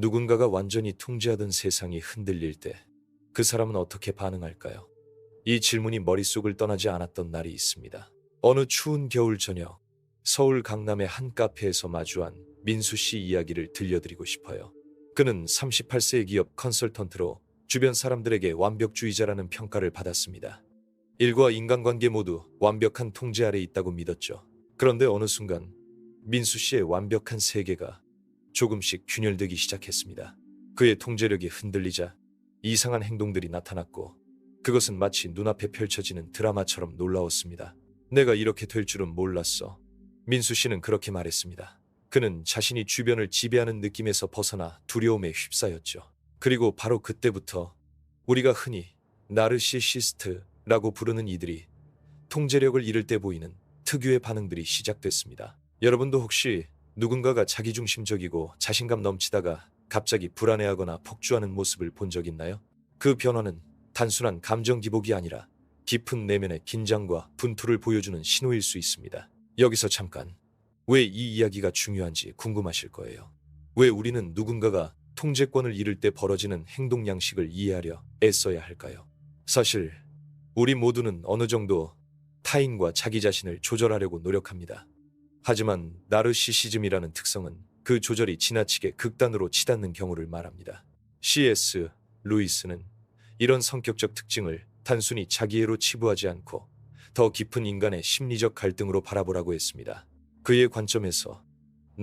누군가가 완전히 통제하던 세상이 흔들릴 때 그 사람은 어떻게 반응할까요? 이 질문이 머릿속을 떠나지 않았던 날이 있습니다. 어느 추운 겨울 저녁, 서울 강남의 한 카페에서 마주한 민수 씨 이야기를 들려드리고 싶어요. 그는 38세의 기업 컨설턴트로 주변 사람들에게 완벽주의자라는 평가를 받았습니다. 일과 인간관계 모두 완벽한 통제 아래 있다고 믿었죠. 그런데 어느 순간 민수 씨의 완벽한 세계가 조금씩 균열되기 시작했습니다. 그의 통제력이 흔들리자 이상한 행동들이 나타났고 그것은 마치 눈앞에 펼쳐지는 드라마처럼 놀라웠습니다. 내가 이렇게 될 줄은 몰랐어. 민수 씨는 그렇게 말했습니다. 그는 자신이 주변을 지배하는 느낌에서 벗어나 두려움에 휩싸였죠. 그리고 바로 그때부터 우리가 흔히 나르시시스트라고 부르는 이들이 통제력을 잃을 때 보이는 특유의 반응들이 시작됐습니다. 여러분도 혹시 누군가가 자기중심적이고 자신감 넘치다가 갑자기 불안해하거나 폭주하는 모습을 본 적 있나요? 그 변화는 단순한 감정 기복이 아니라 깊은 내면의 긴장과 분투를 보여주는 신호일 수 있습니다. 여기서 잠깐, 왜 이 이야기가 중요한지 궁금하실 거예요. 왜 우리는 누군가가 통제권을 잃을 때 벌어지는 행동 양식을 이해하려 애써야 할까요? 사실 우리 모두는 어느 정도 타인과 자기 자신을 조절하려고 노력합니다. 하지만 나르시시즘이라는 특성은 그 조절이 지나치게 극단으로 치닫는 경우를 말합니다. C.S. 루이스는 이런 성격적 특징을 단순히 자기애로 치부하지 않고 더 깊은 인간의 심리적 갈등으로 바라보라고 했습니다. 그의 관점에서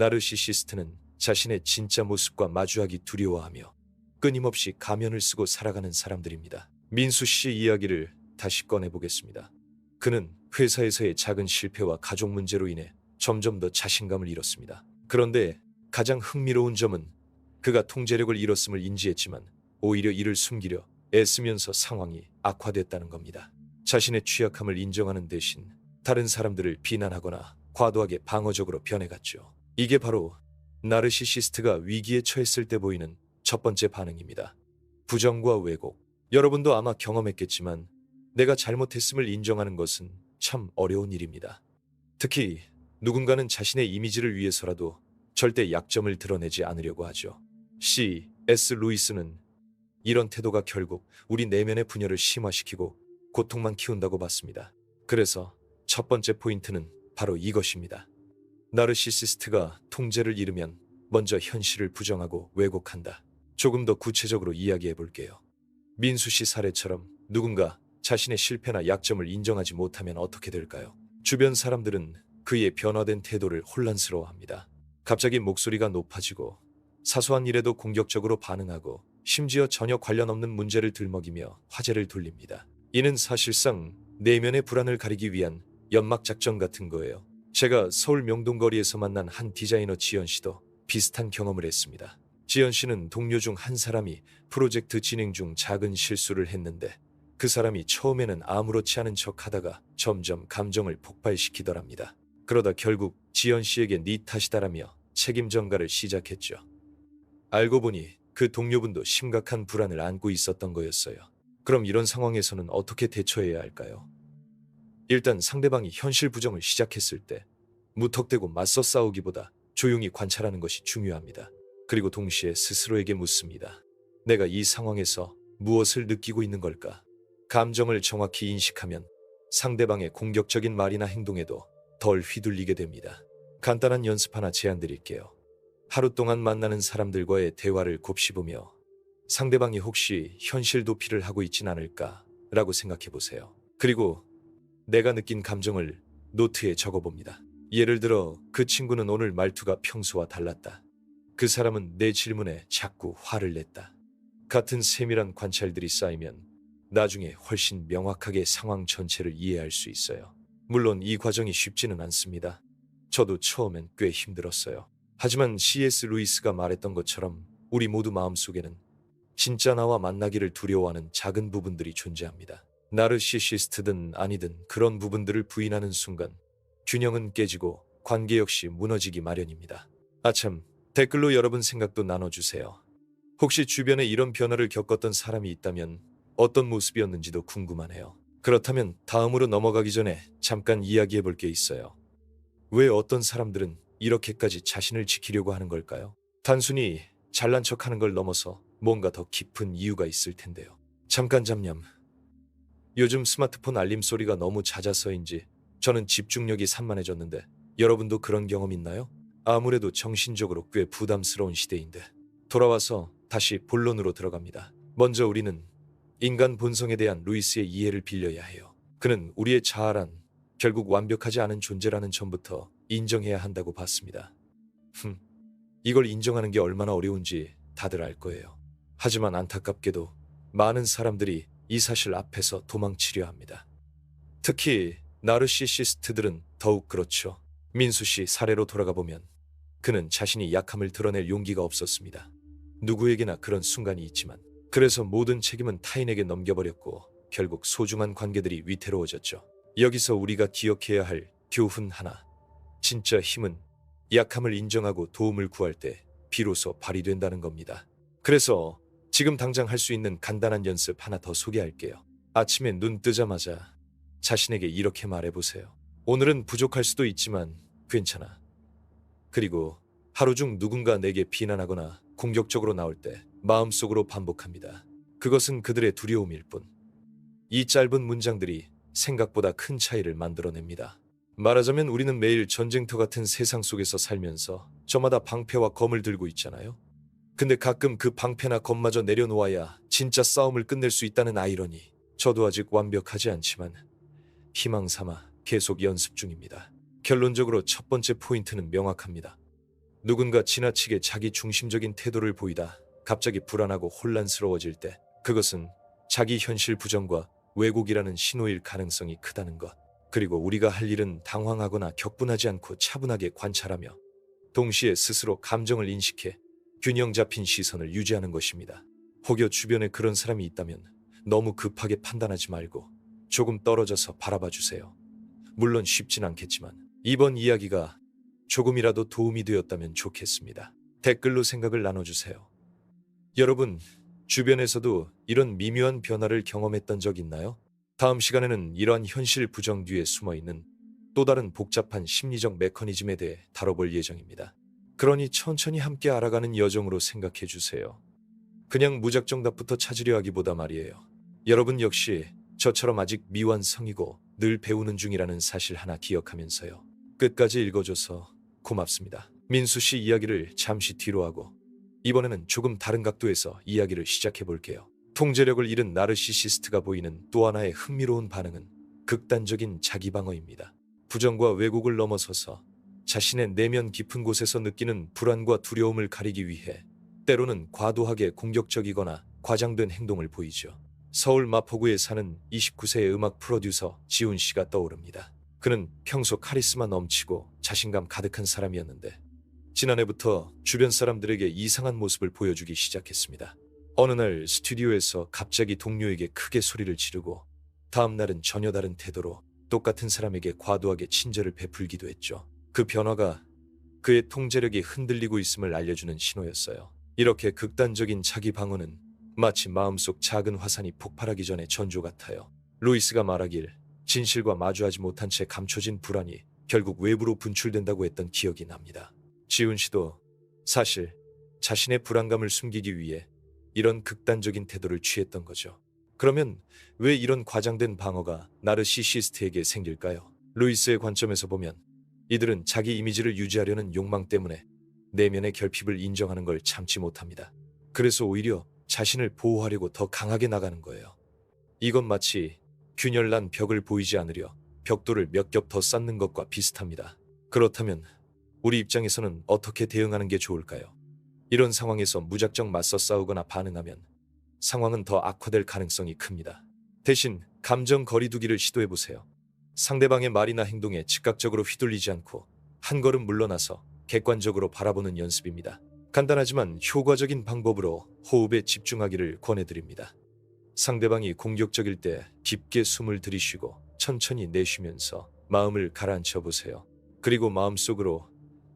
나르시시스트는 자신의 진짜 모습과 마주하기 두려워하며 끊임없이 가면을 쓰고 살아가는 사람들입니다. 민수 씨의 이야기를 다시 꺼내보겠습니다. 그는 회사에서의 작은 실패와 가족 문제로 인해 점점 더 자신감을 잃었습니다. 그런데 가장 흥미로운 점은 그가 통제력을 잃었음을 인지했지만 오히려 이를 숨기려 애쓰면서 상황이 악화됐다는 겁니다. 자신의 취약함을 인정하는 대신 다른 사람들을 비난하거나 과도하게 방어적으로 변해갔죠. 이게 바로 나르시시스트가 위기에 처했을 때 보이는 첫 번째 반응입니다. 부정과 왜곡. 여러분도 아마 경험했겠지만 내가 잘못했음을 인정하는 것은 참 어려운 일입니다. 특히 누군가는 자신의 이미지를 위해서라도 절대 약점을 드러내지 않으려고 하죠. C.S. 루이스는 이런 태도가 결국 우리 내면의 분열을 심화시키고 고통만 키운다고 봤습니다. 그래서 첫 번째 포인트는 바로 이것입니다. 나르시시스트가 통제를 잃으면 먼저 현실을 부정하고 왜곡한다. 조금 더 구체적으로 이야기해 볼게요. 민수 씨 사례처럼 누군가 자신의 실패나 약점을 인정하지 못하면 어떻게 될까요? 주변 사람들은 그의 변화된 태도를 혼란스러워합니다. 갑자기 목소리가 높아지고 사소한 일에도 공격적으로 반응하고 심지어 전혀 관련 없는 문제를 들먹이며 화제를 돌립니다. 이는 사실상 내면의 불안을 가리기 위한 연막 작전 같은 거예요. 제가 서울 명동거리에서 만난 한 디자이너 지연 씨도 비슷한 경험을 했습니다. 지연 씨는 동료 중 한 사람이 프로젝트 진행 중 작은 실수를 했는데 그 사람이 처음에는 아무렇지 않은 척 하다가 점점 감정을 폭발시키더랍니다. 그러다 결국 지연 씨에게 네 탓이다라며 책임 전가를 시작했죠. 알고 보니 그 동료분도 심각한 불안을 안고 있었던 거였어요. 그럼 이런 상황에서는 어떻게 대처해야 할까요? 일단 상대방이 현실 부정을 시작했을 때 무턱대고 맞서 싸우기보다 조용히 관찰하는 것이 중요합니다. 그리고 동시에 스스로에게 묻습니다. 내가 이 상황에서 무엇을 느끼고 있는 걸까? 감정을 정확히 인식하면 상대방의 공격적인 말이나 행동에도 덜 휘둘리게 됩니다. 간단한 연습 하나 제안 드릴게요. 하루 동안 만나는 사람들과의 대화를 곱씹으며 상대방이 혹시 현실 도피를 하고 있진 않을까 라고 생각해 보세요. 그리고 내가 느낀 감정을 노트에 적어봅니다. 예를 들어 그 친구는 오늘 말투가 평소와 달랐다. 그 사람은 내 질문에 자꾸 화를 냈다. 같은 세밀한 관찰들이 쌓이면 나중에 훨씬 명확하게 상황 전체를 이해할 수 있어요. 물론 이 과정이 쉽지는 않습니다. 저도 처음엔 꽤 힘들었어요. 하지만 C.S. 루이스가 말했던 것처럼 우리 모두 마음속에는 진짜 나와 만나기를 두려워하는 작은 부분들이 존재합니다. 나르시시스트든 아니든 그런 부분들을 부인하는 순간 균형은 깨지고 관계 역시 무너지기 마련입니다. 아참, 댓글로 여러분 생각도 나눠주세요. 혹시 주변에 이런 변화를 겪었던 사람이 있다면 어떤 모습이었는지도 궁금하네요. 그렇다면 다음으로 넘어가기 전에 잠깐 이야기해 볼 게 있어요. 왜 어떤 사람들은 이렇게까지 자신을 지키려고 하는 걸까요? 단순히 잘난 척하는 걸 넘어서 뭔가 더 깊은 이유가 있을 텐데요. 잠깐 잡념. 요즘 스마트폰 알림 소리가 너무 잦아서인지 저는 집중력이 산만해졌는데 여러분도 그런 경험 있나요? 아무래도 정신적으로 꽤 부담스러운 시대인데 돌아와서 다시 본론으로 들어갑니다. 먼저 우리는 인간 본성에 대한 루이스의 이해를 빌려야 해요. 그는 우리의 자아란 결국 완벽하지 않은 존재라는 점부터 인정해야 한다고 봤습니다. 이걸 인정하는 게 얼마나 어려운지 다들 알 거예요. 하지만 안타깝게도 많은 사람들이 이 사실 앞에서 도망치려 합니다. 특히 나르시시스트들은 더욱 그렇죠. 민수 씨 사례로 돌아가 보면 그는 자신이 약함을 드러낼 용기가 없었습니다. 누구에게나 그런 순간이 있지만 그래서 모든 책임은 타인에게 넘겨버렸고 결국 소중한 관계들이 위태로워졌죠. 여기서 우리가 기억해야 할 교훈 하나. 진짜 힘은 약함을 인정하고 도움을 구할 때 비로소 발휘된다는 겁니다. 그래서 지금 당장 할 수 있는 간단한 연습 하나 더 소개할게요. 아침에 눈 뜨자마자 자신에게 이렇게 말해보세요. 오늘은 부족할 수도 있지만 괜찮아. 그리고 하루 중 누군가 내게 비난하거나 공격적으로 나올 때 마음속으로 반복합니다. 그것은 그들의 두려움일 뿐. 이 짧은 문장들이 생각보다 큰 차이를 만들어냅니다. 말하자면 우리는 매일 전쟁터 같은 세상 속에서 살면서 저마다 방패와 검을 들고 있잖아요. 근데 가끔 그 방패나 검마저 내려놓아야 진짜 싸움을 끝낼 수 있다는 아이러니. 저도 아직 완벽하지 않지만 희망 삼아 계속 연습 중입니다. 결론적으로 첫 번째 포인트는 명확합니다. 누군가 지나치게 자기 중심적인 태도를 보이다 갑자기 불안하고 혼란스러워질 때 그것은 자기 현실 부정과 왜곡이라는 신호일 가능성이 크다는 것. 그리고 우리가 할 일은 당황하거나 격분하지 않고 차분하게 관찰하며 동시에 스스로 감정을 인식해 균형 잡힌 시선을 유지하는 것입니다. 혹여 주변에 그런 사람이 있다면 너무 급하게 판단하지 말고 조금 떨어져서 바라봐 주세요. 물론 쉽진 않겠지만 이번 이야기가 조금이라도 도움이 되었다면 좋겠습니다. 댓글로 생각을 나눠주세요. 여러분, 주변에서도 이런 미묘한 변화를 경험했던 적 있나요? 다음 시간에는 이러한 현실 부정 뒤에 숨어있는 또 다른 복잡한 심리적 메커니즘에 대해 다뤄볼 예정입니다. 그러니 천천히 함께 알아가는 여정으로 생각해 주세요. 그냥 무작정답부터 찾으려 하기보다 말이에요. 여러분 역시 저처럼 아직 미완성이고 늘 배우는 중이라는 사실 하나 기억하면서요. 끝까지 읽어줘서 고맙습니다. 민수 씨 이야기를 잠시 뒤로 하고 이번에는 조금 다른 각도에서 이야기를 시작해 볼게요. 통제력을 잃은 나르시시스트가 보이는 또 하나의 흥미로운 반응은 극단적인 자기방어입니다. 부정과 왜곡을 넘어서서 자신의 내면 깊은 곳에서 느끼는 불안과 두려움을 가리기 위해 때로는 과도하게 공격적이거나 과장된 행동을 보이죠. 서울 마포구에 사는 29세의 음악 프로듀서 지훈 씨가 떠오릅니다. 그는 평소 카리스마 넘치고 자신감 가득한 사람이었는데 지난해부터 주변 사람들에게 이상한 모습을 보여주기 시작했습니다. 어느 날 스튜디오에서 갑자기 동료에게 크게 소리를 지르고 다음 날은 전혀 다른 태도로 똑같은 사람에게 과도하게 친절을 베풀기도 했죠. 그 변화가 그의 통제력이 흔들리고 있음을 알려주는 신호였어요. 이렇게 극단적인 자기 방어는 마치 마음속 작은 화산이 폭발하기 전의 전조 같아요. 루이스가 말하길 진실과 마주하지 못한 채 감춰진 불안이 결국 외부로 분출된다고 했던 기억이 납니다. 지훈 씨도 사실 자신의 불안감을 숨기기 위해 이런 극단적인 태도를 취했던 거죠. 그러면 왜 이런 과장된 방어가 나르시시스트에게 생길까요? 루이스의 관점에서 보면 이들은 자기 이미지를 유지하려는 욕망 때문에 내면의 결핍을 인정하는 걸 참지 못합니다. 그래서 오히려 자신을 보호하려고 더 강하게 나가는 거예요. 이건 마치 균열난 벽을 보이지 않으려 벽돌을 몇 겹 더 쌓는 것과 비슷합니다. 그렇다면 우리 입장에서는 어떻게 대응하는 게 좋을까요? 이런 상황에서 무작정 맞서 싸우거나 반응하면 상황은 더 악화될 가능성이 큽니다. 대신 감정 거리두기를 시도해보세요. 상대방의 말이나 행동에 즉각적으로 휘둘리지 않고 한 걸음 물러나서 객관적으로 바라보는 연습입니다. 간단하지만 효과적인 방법으로 호흡에 집중하기를 권해드립니다. 상대방이 공격적일 때 깊게 숨을 들이쉬고 천천히 내쉬면서 마음을 가라앉혀 보세요. 그리고 마음속으로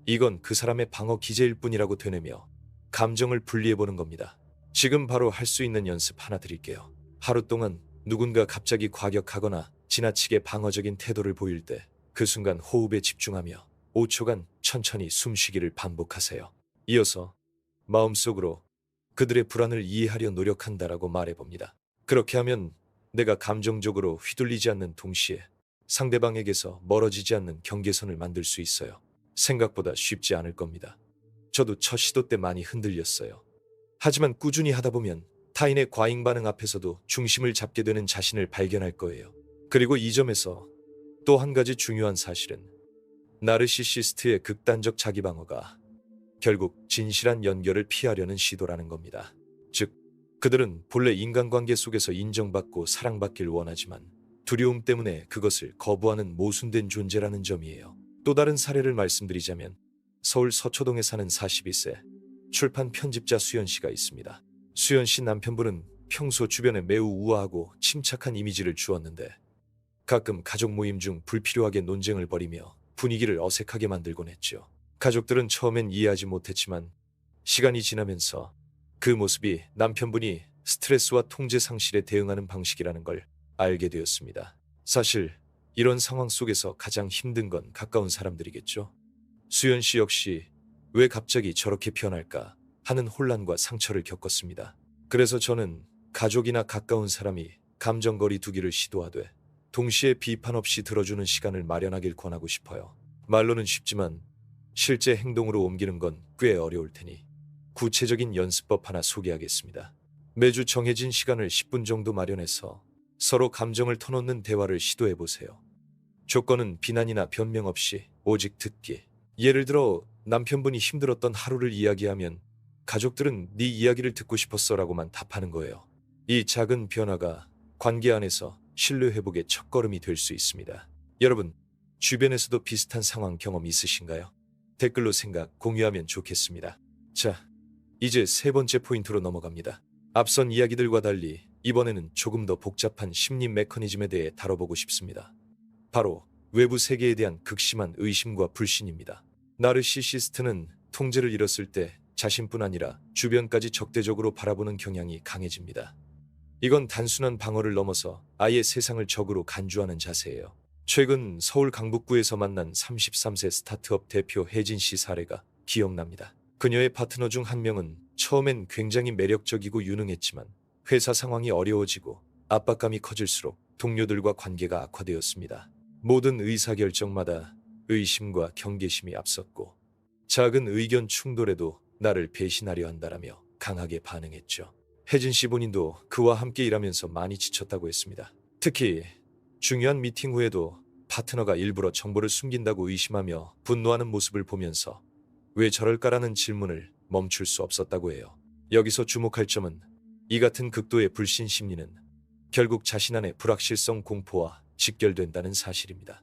이건 그 사람의 방어 기제일 뿐이라고 되뇌며 감정을 분리해보는 겁니다. 지금 바로 할 수 있는 연습 하나 드릴게요. 하루 동안 누군가 갑자기 과격하거나 지나치게 방어적인 태도를 보일 때 그 순간 호흡에 집중하며 5초간 천천히 숨쉬기를 반복하세요. 이어서 마음속으로 그들의 불안을 이해하려 노력한다라고 말해봅니다. 그렇게 하면 내가 감정적으로 휘둘리지 않는 동시에 상대방에게서 멀어지지 않는 경계선을 만들 수 있어요. 생각보다 쉽지 않을 겁니다. 저도 첫 시도 때 많이 흔들렸어요. 하지만 꾸준히 하다 보면 타인의 과잉 반응 앞에서도 중심을 잡게 되는 자신을 발견할 거예요. 그리고 이 점에서 또 한 가지 중요한 사실은 나르시시스트의 극단적 자기 방어가 결국 진실한 연결을 피하려는 시도라는 겁니다. 즉, 그들은 본래 인간관계 속에서 인정받고 사랑받길 원하지만 두려움 때문에 그것을 거부하는 모순된 존재라는 점이에요. 또 다른 사례를 말씀드리자면 서울 서초동에 사는 42세 출판 편집자 수연 씨가 있습니다. 수연 씨 남편분은 평소 주변에 매우 우아하고 침착한 이미지를 주었는데 가끔 가족 모임 중 불필요하게 논쟁을 벌이며 분위기를 어색하게 만들곤 했죠. 가족들은 처음엔 이해하지 못했지만 시간이 지나면서 그 모습이 남편분이 스트레스와 통제 상실에 대응하는 방식이라는 걸 알게 되었습니다. 사실 이런 상황 속에서 가장 힘든 건 가까운 사람들이겠죠. 수연 씨 역시 왜 갑자기 저렇게 변할까 하는 혼란과 상처를 겪었습니다. 그래서 저는 가족이나 가까운 사람이 감정거리 두기를 시도하되 동시에 비판 없이 들어주는 시간을 마련하길 권하고 싶어요. 말로는 쉽지만 실제 행동으로 옮기는 건 꽤 어려울 테니 구체적인 연습법 하나 소개하겠습니다. 매주 정해진 시간을 10분 정도 마련해서 서로 감정을 터놓는 대화를 시도해 보세요. 조건은 비난이나 변명 없이 오직 듣기. 예를 들어 남편분이 힘들었던 하루를 이야기하면 가족들은 네 이야기를 듣고 싶었어라고만 답하는 거예요. 이 작은 변화가 관계 안에서 신뢰 회복의 첫걸음이 될 수 있습니다. 여러분, 주변에서도 비슷한 상황 경험 있으신가요? 댓글로 생각 공유하면 좋겠습니다. 자, 이제 세 번째 포인트로 넘어갑니다. 앞선 이야기들과 달리 이번에는 조금 더 복잡한 심리 메커니즘에 대해 다뤄보고 싶습니다. 바로 외부 세계에 대한 극심한 의심과 불신입니다. 나르시시스트는 통제를 잃었을 때 자신뿐 아니라 주변까지 적대적으로 바라보는 경향이 강해집니다. 이건 단순한 방어를 넘어서 아예 세상을 적으로 간주하는 자세예요. 최근 서울 강북구에서 만난 33세 스타트업 대표 혜진 씨 사례가 기억납니다. 그녀의 파트너 중 한 명은 처음엔 굉장히 매력적이고 유능했지만 회사 상황이 어려워지고 압박감이 커질수록 동료들과 관계가 악화되었습니다. 모든 의사결정마다 의심과 경계심이 앞섰고 작은 의견 충돌에도 나를 배신하려 한다라며 강하게 반응했죠. 혜진 씨 본인도 그와 함께 일하면서 많이 지쳤다고 했습니다. 특히 중요한 미팅 후에도 파트너가 일부러 정보를 숨긴다고 의심하며 분노하는 모습을 보면서 왜 저럴까라는 질문을 멈출 수 없었다고 해요. 여기서 주목할 점은 이 같은 극도의 불신 심리는 결국 자신 안의 불확실성 공포와 직결된다는 사실입니다.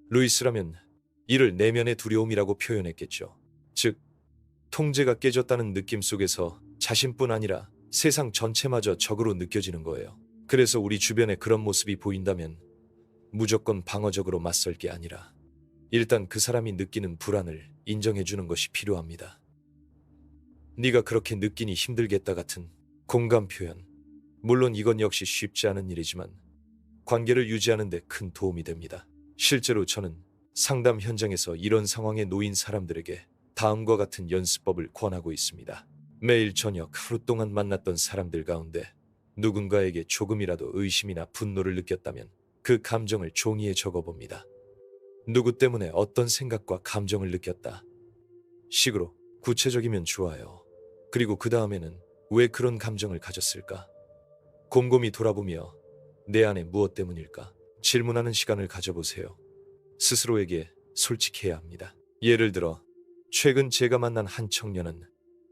루이스라면 이를 내면의 두려움이라고 표현했겠죠. 즉, 통제가 깨졌다는 느낌 속에서 자신뿐 아니라 세상 전체마저 적으로 느껴지는 거예요. 그래서 우리 주변에 그런 모습이 보인다면 무조건 방어적으로 맞설 게 아니라 일단 그 사람이 느끼는 불안을 인정해주는 것이 필요합니다. 네가 그렇게 느끼니 힘들겠다 같은 공감 표현. 물론 이건 역시 쉽지 않은 일이지만 관계를 유지하는 데 큰 도움이 됩니다. 실제로 저는 상담 현장에서 이런 상황에 놓인 사람들에게 다음과 같은 연습법을 권하고 있습니다. 매일 저녁 하루 동안 만났던 사람들 가운데 누군가에게 조금이라도 의심이나 분노를 느꼈다면 그 감정을 종이에 적어봅니다. 누구 때문에 어떤 생각과 감정을 느꼈다. 식으로 구체적이면 좋아요. 그리고 그 다음에는 왜 그런 감정을 가졌을까? 곰곰이 돌아보며 내 안에 무엇 때문일까? 질문하는 시간을 가져보세요. 스스로에게 솔직해야 합니다. 예를 들어 최근 제가 만난 한 청년은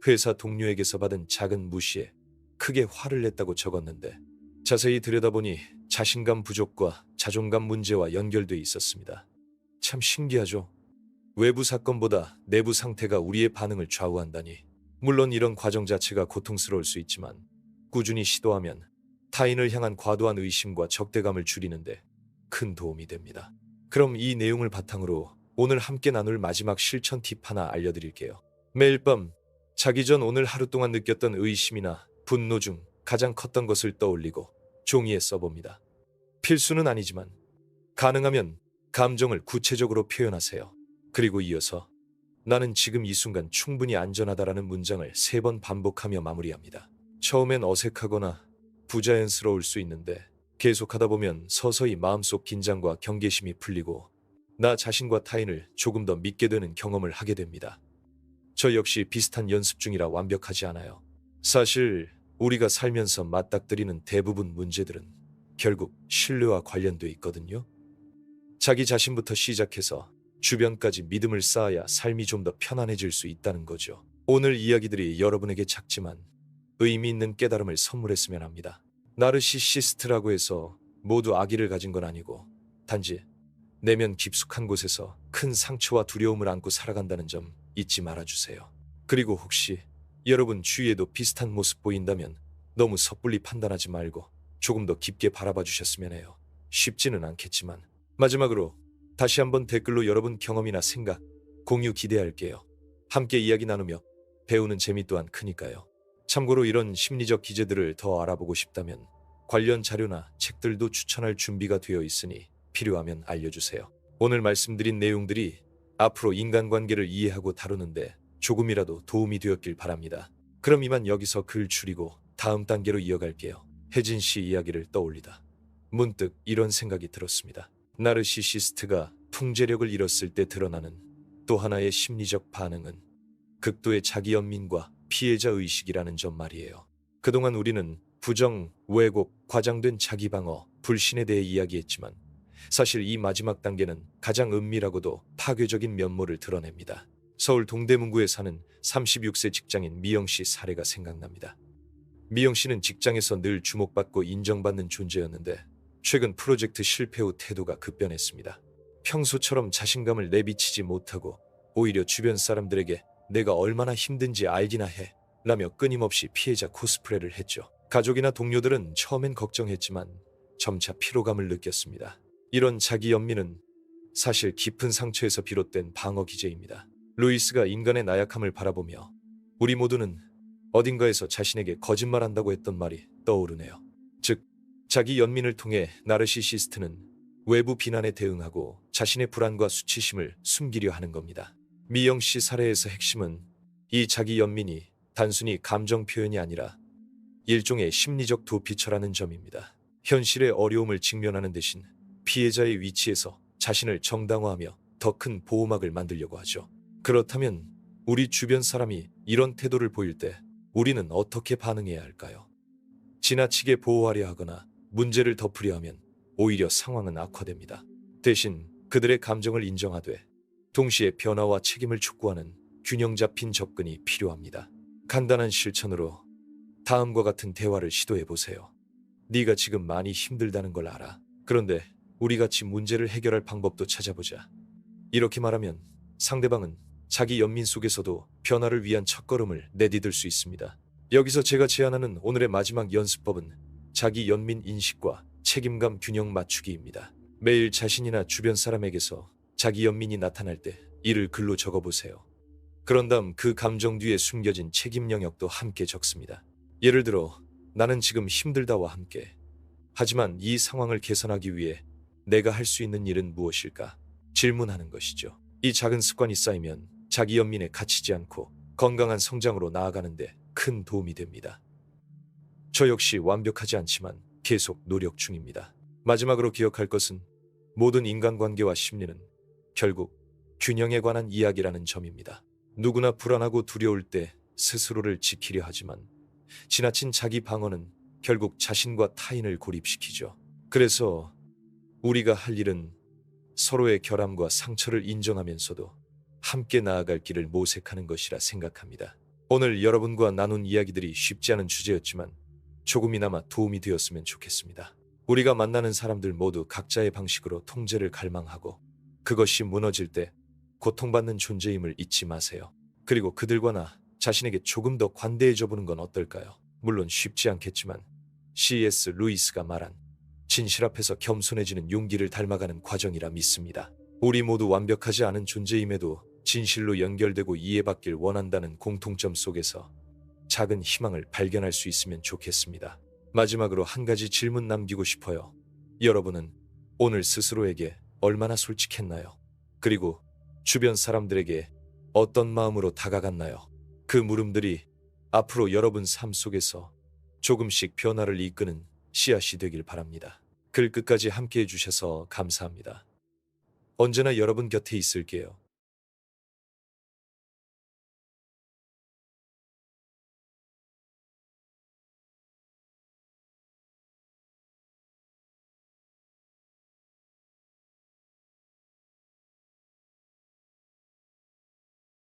회사 동료에게서 받은 작은 무시에 크게 화를 냈다고 적었는데 자세히 들여다보니 자신감 부족과 자존감 문제와 연결돼 있었습니다. 참 신기하죠? 외부 사건보다 내부 상태가 우리의 반응을 좌우한다니. 물론 이런 과정 자체가 고통스러울 수 있지만 꾸준히 시도하면 타인을 향한 과도한 의심과 적대감을 줄이는데 큰 도움이 됩니다. 그럼 이 내용을 바탕으로 오늘 함께 나눌 마지막 실천 팁 하나 알려드릴게요. 매일 밤 자기 전 오늘 하루 동안 느꼈던 의심이나 분노 중 가장 컸던 것을 떠올리고 종이에 써봅니다. 필수는 아니지만 가능하면 감정을 구체적으로 표현하세요. 그리고 이어서 나는 지금 이 순간 충분히 안전하다라는 문장을 3번 반복하며 마무리합니다. 처음엔 어색하거나 부자연스러울 수 있는데 계속하다 보면 서서히 마음속 긴장과 경계심이 풀리고 나 자신과 타인을 조금 더 믿게 되는 경험을 하게 됩니다. 저 역시 비슷한 연습 중이라 완벽하지 않아요. 사실 우리가 살면서 맞닥뜨리는 대부분 문제들은 결국 신뢰와 관련돼 있거든요. 자기 자신부터 시작해서 주변까지 믿음을 쌓아야 삶이 좀 더 편안해질 수 있다는 거죠. 오늘 이야기들이 여러분에게 작지만 의미 있는 깨달음을 선물했으면 합니다. 나르시시스트라고 해서 모두 악의를 가진 건 아니고 단지 내면 깊숙한 곳에서 큰 상처와 두려움을 안고 살아간다는 점 잊지 말아주세요. 그리고 혹시 여러분 주위에도 비슷한 모습 보인다면 너무 섣불리 판단하지 말고 조금 더 깊게 바라봐 주셨으면 해요. 쉽지는 않겠지만 마지막으로 다시 한번 댓글로 여러분 경험이나 생각 공유 기대할게요. 함께 이야기 나누며 배우는 재미 또한 크니까요. 참고로 이런 심리적 기제들을 더 알아보고 싶다면 관련 자료나 책들도 추천할 준비가 되어 있으니 필요하면 알려주세요. 오늘 말씀드린 내용들이 앞으로 인간관계를 이해하고 다루는데 조금이라도 도움이 되었길 바랍니다. 그럼 이만 여기서 글 줄이고 다음 단계로 이어갈게요. 혜진 씨 이야기를 떠올리다 문득 이런 생각이 들었습니다. 나르시시스트가 통제력을 잃었을 때 드러나는 또 하나의 심리적 반응은 극도의 자기연민과 피해자 의식이라는 점 말이에요. 그동안 우리는 부정, 왜곡, 과장된 자기방어, 불신에 대해 이야기했지만 사실 이 마지막 단계는 가장 은밀하고도 파괴적인 면모를 드러냅니다. 서울 동대문구에 사는 36세 직장인 미영 씨 사례가 생각납니다. 미영 씨는 직장에서 늘 주목받고 인정받는 존재였는데 최근 프로젝트 실패 후 태도가 급변했습니다. 평소처럼 자신감을 내비치지 못하고 오히려 주변 사람들에게 내가 얼마나 힘든지 알기나 해 라며 끊임없이 피해자 코스프레를 했죠. 가족이나 동료들은 처음엔 걱정했지만 점차 피로감을 느꼈습니다. 이런 자기 연민은 사실 깊은 상처에서 비롯된 방어 기제입니다. 루이스가 인간의 나약함을 바라보며 우리 모두는 어딘가에서 자신에게 거짓말한다고 했던 말이 떠오르네요. 즉, 자기 연민을 통해 나르시시스트는 외부 비난에 대응하고 자신의 불안과 수치심을 숨기려 하는 겁니다. 미영 씨 사례에서 핵심은 이 자기 연민이 단순히 감정 표현이 아니라 일종의 심리적 도피처라는 점입니다. 현실의 어려움을 직면하는 대신 피해자의 위치에서 자신을 정당화하며 더 큰 보호막을 만들려고 하죠. 그렇다면 우리 주변 사람이 이런 태도를 보일 때 우리는 어떻게 반응해야 할까요? 지나치게 보호하려 하거나 문제를 덮으려 하면 오히려 상황은 악화됩니다. 대신 그들의 감정을 인정하되 동시에 변화와 책임을 촉구하는 균형 잡힌 접근이 필요합니다. 간단한 실천으로 다음과 같은 대화를 시도해 보세요. 네가 지금 많이 힘들다는 걸 알아. 그런데 우리 같이 문제를 해결할 방법도 찾아보자. 이렇게 말하면 상대방은 자기 연민 속에서도 변화를 위한 첫걸음을 내디딜 수 있습니다. 여기서 제가 제안하는 오늘의 마지막 연습법은 자기 연민 인식과 책임감 균형 맞추기입니다. 매일 자신이나 주변 사람에게서 자기 연민이 나타날 때 이를 글로 적어보세요. 그런 다음 그 감정 뒤에 숨겨진 책임 영역도 함께 적습니다. 예를 들어 나는 지금 힘들다와 함께 하지만 이 상황을 개선하기 위해 내가 할 수 있는 일은 무엇일까? 질문하는 것이죠. 이 작은 습관이 쌓이면 자기 연민에 갇히지 않고 건강한 성장으로 나아가는데 큰 도움이 됩니다. 저 역시 완벽하지 않지만 계속 노력 중입니다. 마지막으로 기억할 것은 모든 인간관계와 심리는 결국 균형에 관한 이야기라는 점입니다. 누구나 불안하고 두려울 때 스스로를 지키려 하지만 지나친 자기 방어는 결국 자신과 타인을 고립시키죠. 그래서 우리가 할 일은 서로의 결함과 상처를 인정하면서도 함께 나아갈 길을 모색하는 것이라 생각합니다. 오늘 여러분과 나눈 이야기들이 쉽지 않은 주제였지만 조금이나마 도움이 되었으면 좋겠습니다. 우리가 만나는 사람들 모두 각자의 방식으로 통제를 갈망하고 그것이 무너질 때 고통받는 존재임을 잊지 마세요. 그리고 그들과 나 자신에게 조금 더 관대해져 보는 건 어떨까요? 물론 쉽지 않겠지만 C.S. 루이스가 말한 진실 앞에서 겸손해지는 용기를 닮아가는 과정이라 믿습니다. 우리 모두 완벽하지 않은 존재임에도 진실로 연결되고 이해받길 원한다는 공통점 속에서 작은 희망을 발견할 수 있으면 좋겠습니다. 마지막으로 한 가지 질문 남기고 싶어요. 여러분은 오늘 스스로에게 얼마나 솔직했나요? 그리고 주변 사람들에게 어떤 마음으로 다가갔나요? 그 물음들이 앞으로 여러분 삶 속에서 조금씩 변화를 이끄는 씨앗이 되길 바랍니다. 글 끝까지 함께 해주셔서 감사합니다. 언제나 여러분 곁에 있을게요.